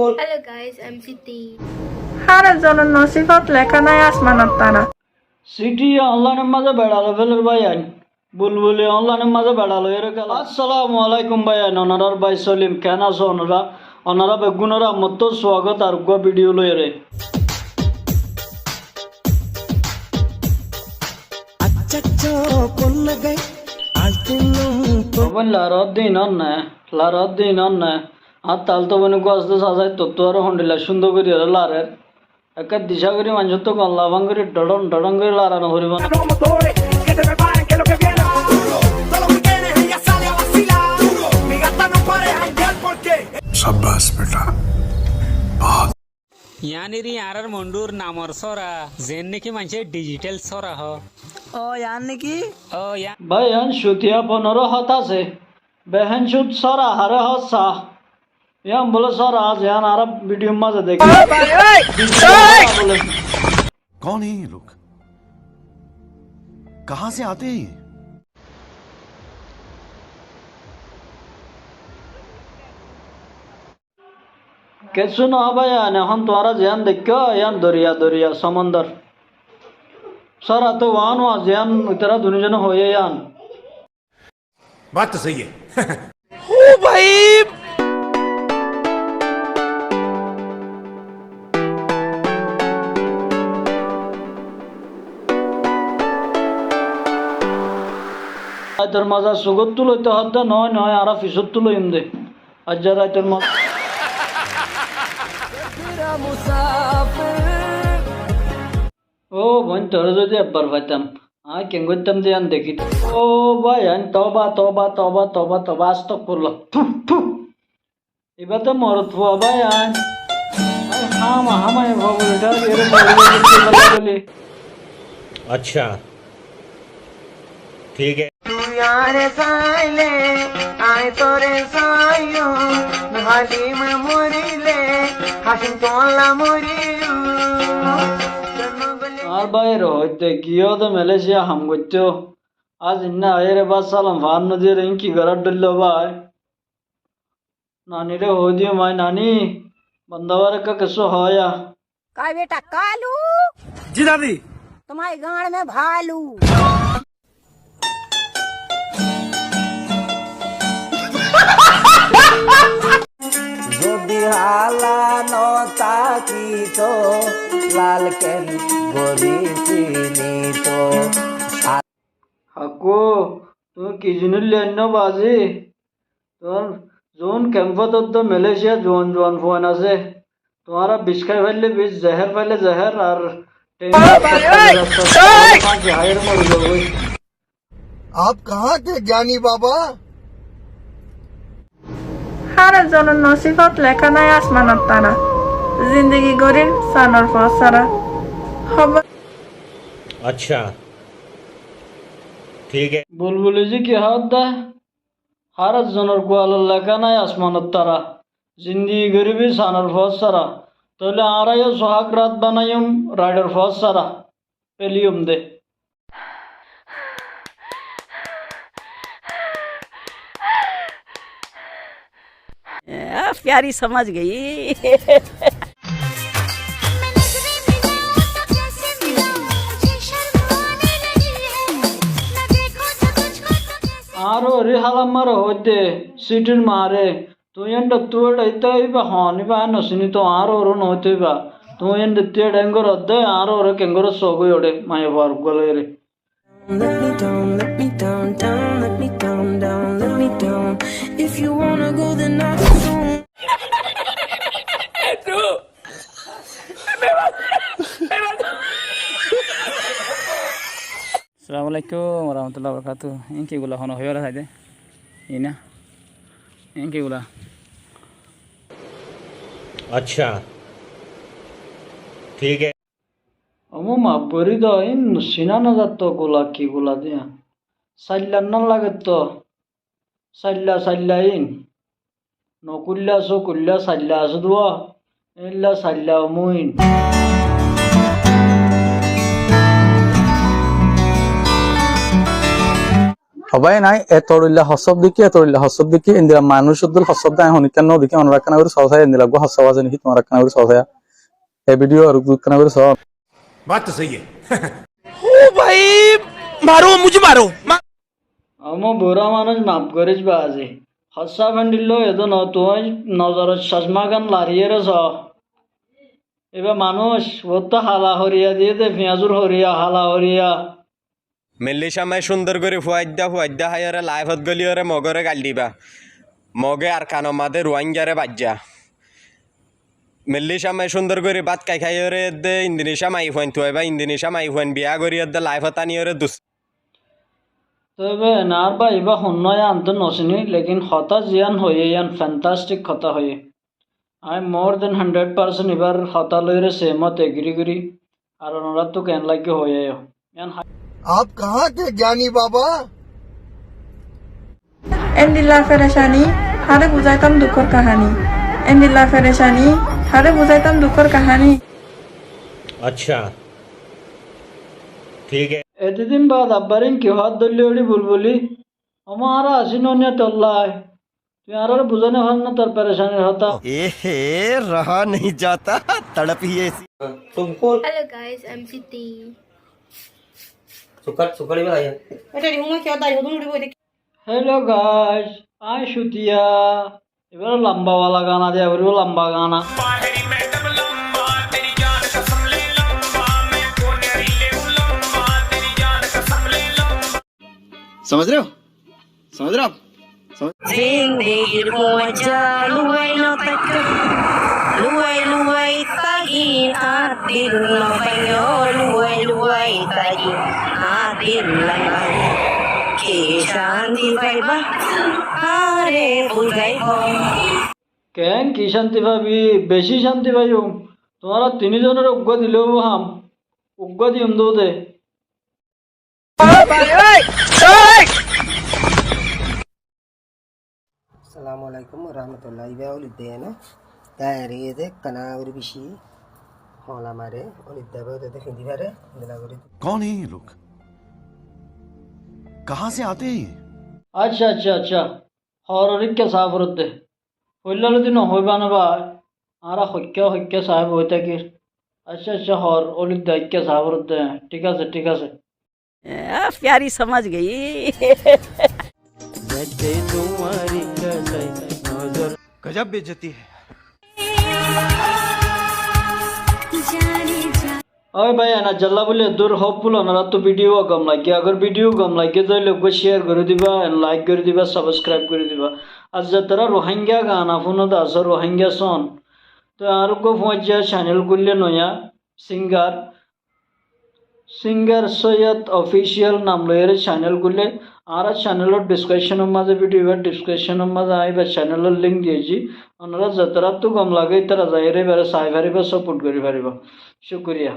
Hello guys, I'm Siti. হারের জন্য নসিবত লেখা নাই আসমানত তারা সিটি অনলাইনের মাঝে বেড়ালো ফেলের ভাইয়ান বুলবুলি অনলাইনের মাঝে বেড়ালো এরকম আসসালামু আলাইকুম ভাইয়ান ওনারার ভাই সলিম কেন আছো ওনারা বেগুনের মতো স্বাগত আর ভিডিও লই রে লারত দিন অন্নে আর তাল তো বনে গাছ তো সাজাই তো আর হন্ডিলা সুন্দর করি লারের একটা দিশা করি মানুষ তো গল্লা ভাঙ করি ডডন ডডন করে লারানো হরিব না शाबाश बेटा यानी यार मंडूर नामर सरा जेन नेकी मानसे डिजिटल सरा हो ও ইয়ার নাকি ओ या ভাইয়ান সুতিয়া 15 হাত আছে বেহেন সুদ সরা হারে হসা ইয়াম বলে সরা আজ ইয়ান আর ভিডিও মাঝে দেখি বলে कौन है ये लोग कहां से आते हैं ये কিছু না ভাইয়ান এখন তোরা জিয়ান দেখো ইয়ান দরিয়া দরিয়া সমুদ্র সরা তো ওয়ান ওয়া জিয়ান ইতরা দুনিজন হয়ে ইয়ান बात तो सही है রাইতের মাজা সুগত তুলইতে হদ্দা নয় নয় আর ফিসত তুলইম দে আজ যা রাইতের মাঝ ও বোন তোর যদি একবার পাইতাম আয় কেন করতাম যে আন দেখি ও ভাই আন তবা তবা তবা তবা তবা আস্তক করলো এবার তো মরত হওয়া ভাই আন হামা হামায় ভবলটা এর বলে अच्छा ठीक है তুইয়ারে সাইলে আই তোরে সাইও হালিম মরিলে হাসিম তোলা মরিও আর বাইর হইতে গিয়েও তো মালয়েশিয়া হাম করছো আজ ইন্না আয়ের বাস সালাম ভান নদীর ইনকি ঘর ডল ভাই नानी रे हो दियो माय नानी बंदावर का कसो होया का बेटा कालू जी दादी तुम्हारे गांड में भालू যদি হালা নতাকি তো লাল কেন গরি চিনি তো হাকো তুমি কি জিনিস লেনো বাজি তোর জোন ক্যাম্পত তো মালয়েশিয়া জোন জোন ফোন আছে তোমারা বিষ খাই ফেললে বিষ জহর ফেলে জহর আর হায়ের মর যাবো आप कहाँ थे ज्ञानी बाबा হারের জন্য নসিবত লেখা নাই আসমানত তারা জিন্দগি গরিব সানর ফসারা খবর अच्छा ठीक है বুলবুলি জি কি হাত দা হারাত জনের গোয়াল লেখা নাই আসমানত তারা জিন্দি গরিবি সানর ফস সারা তাহলে আরাইও সোহাগ রাত বানাইম রাইডার ফস সারা পেলিয়ম দে प्यारी समझ गई आरो रे हालामार होते सिटिर मारे तू एंड तू इता इबा हानि बा नसिनी तो आरो रो नहोते बा तू एंड ते डेंगर अदे आरो रे केंगर सोगो ओडे माय बार गले रे Let me down, let me down, down, let me down, down, let me down. If you wanna go, then I can. अस्सलामुअलैकुम वरहमतुल्लाहि वबरकातुहू इनकी गुला होनो होयला साइदे इना इनकी गुला अच्छा ठीक है আমু মা পরি দ ইন সিনা না যাত গোলা কি গোলা দিয়া সাইল্লা না লাগে তো সাইল্লা সাইল্লা ইন নকুল্লা সো কুল্লা সাইল্লা আসদুয়া ইল্লা সাইল্লা মুইন সবাই নাই এতরিল্লা হসব দেখি ইন্দিরা মানুষ উদ্দুল হসব দায় হনিকান নদীকে অনরাখানা করে সহসায় ইন্দিরা গো হসব আছে নাকি তোমার রাখানা করে সহসায় এই ভিডিও আর দুখানা করে সব बात तो सही है আমো বুড়া মানুষ মাফ করিস বা আজি হসা ফেন্ডিল এতো ন তুই নজর চশমা গান লারিয়ে রেছ এবার মানুষ ও তো হালা হরিয়া দিয়ে দে পেঁয়াজুর হরিয়া হালা হরিয়া মেল্লি সামাই সুন্দর করে ফুয়াদ্দা হাইরে লাইফত গলিয়রে মগরে গাল দিবা মগে আর কানো মাদে রোয়াঙ্গারে বাজ্যা মেল্লি সামাই সুন্দর করে ভাত খাইরে দে ইন্দোনেশিয়া মাই ফুয়ান তুই বা ইন্দোনেশিয়া মাই ফুয়ান বিয়া করিয়ে দে লাইফত আনিয়রে দুস তবে নার বা এবার শূন্যয় আনতে নচিনি লেকিন হতা জিয়ান হয়ে ইয়ান ফ্যান্টাস্টিক কথা হয়ে আই মোর দেন 100% এবার হতা লইরে সেমত এগ্রি করি আর ওনারা তো কেন লাগে হয়ে ইয়ান आप कहाँ थे ज्ञानी बाबा? এন্ডিল্লা ফেরেশানি হারে বুঝাইতাম দুঃখর কাহানি এন্ডিল্লা ফেরেশানি হারে বুঝাইতাম দুঃখর কাহানি अच्छा ठीक है এতদিন বাদ আব্বারিন কি হাত ধরলি ওড়ি বুলবুলি আমার আসি নিয়ে তল্লায় তুই আর বুঝানো হল না তোর পেরেশানির হতা रहा नहीं जाता तड़प ही ऐसी Hello guys, I'm Siti. Hello guys I সুতিয়া এবার লম্বাওয়ালা গানা দেয়া বলবো লম্বা গানা समझ रहे हो आप জিন্দেগির মজা লুয়াই ন তাক লুয়াই তাগি আদিল নবায়ো লুয়াই তাগি আদিল লাগাই কে শান্তি পাইবা আরে বুঝাইব কেন কি শান্তি পাবি বেশি শান্তি পাইম তোমারা তিনজনের অজ্ঞ দিলেও হাম অজ্ঞ দিম দে Assalamualaikum warahmatullahi wabarakatuh. Dari itu kena berbisi, hola mare, oleh dapat itu hindi mare, dilagori. कौन है ये लोग कहाँ से आते हैं ये আচ্ছা আচ্ছা আচ্ছা হরিককে সাফরত দে হইলালো দিন হইবা না বা আর হক্কে সাহেব হই থাকি আচ্ছা আচ্ছা হর অলিক দাইকে সাফরত দে ঠিক আছে प्यारी समझ गई गजब बेइज्जती है ओए भाई ना जल्ला बोले दूर होपफुल ओनारा तो वीडियो कम लागे अगर वीडियो कम लागे तो लोग शेयर कर दिबा लाइक कर दिबा सब्सक्राइब कर दिबा आज जतरा रोहिंग्या गाना फोन दा सर रोहिंग्या सॉन तो आर को फौजिया चैनल खुलले नया सिंगर सैयद ऑफिशियल नाम लयर चैनल खुलले আর চ্যানেলৰ ডিসক্রিপশনৰ মাঝে ভিডিও ডিসক্রিপশনৰ মাঝে আইবা চ্যানেলৰ লিংক দিয়েছি ওনারা যতরা তো কম লাগে তারা যাইরে বারে সাইভারি বা সাপোর্ট করি পারিবা শুকরিয়া